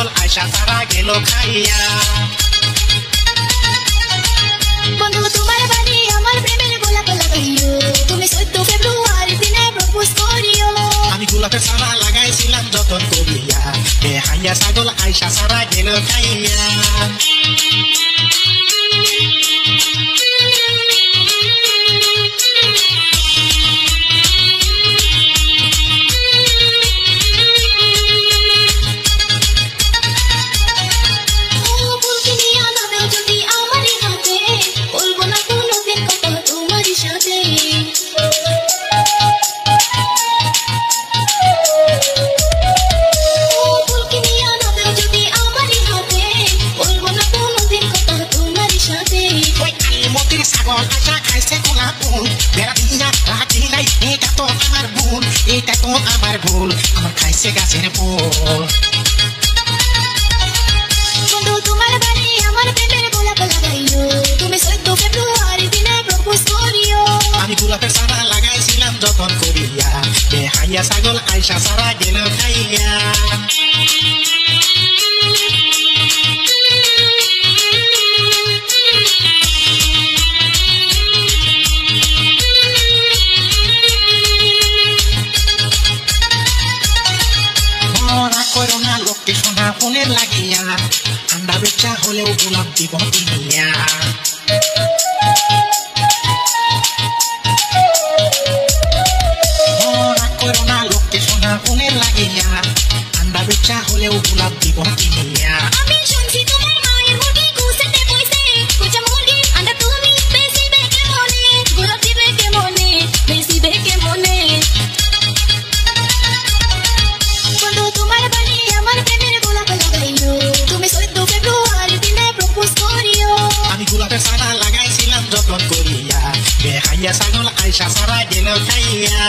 ছাগল আয়সা সারা গেল খাইয়া বন্ধু তোমার বাড়ি আমার প্রেমের গোলাপ লাগাইও তুমি 14 ফেব্রুয়ারি দিনে প্রপোজ করিও আমি গোলাপের সারা লাগাইছিলাম যতন করিয়া হাইয়া ছাগল আয়সা সারা গেল খাইয়া ছাগল আশা খাইছে গোলাপ ফুল বেড়া দিয়া রাখি নাই এটা তো আমার ভুল আমার খাইছে গাছের ফুল বন্ধু তোমার বাড়ি আমার প্রেমের গোলাপ লাগাইও তুমি 14 ফেব্রুয়ারি দিনে প্রপোজ করিও আমি গোলাপের সারা লাগাইছিলাম যতন করিয়া হাইয়া ছাগল আয়সা সারা গেল খাইয়া করোনা লোককে সোনা ফুলের লাগিয়া আন্ডা বেচা হলেও গোলাপ দিব কিনিয়া করোনা লোককে সোনা ফুলের লাগিয়া আন্ডা বেচা হলেও গোলাপ দিব কিনিয়া আমি শুনছি তোমার মায়ের মুরগি কুসেতে বইছে কুচা মুরগি আন্ডা তুমি বেচিবে কেমনে গোলাপ দিবে কেমনে বেচিবে কেমনে বন্ধু তোমার বাড়ি আমার প্রেমের গোলাপ লাগাইও তুমি 14 ফেব্রুয়ারি দিনে প্রপোজ করিও আমি গোলাপের সারা লাগাইছিলাম যতন করিয়া হাইয়া ছাগল আয়সা সারা গেল খাইয়া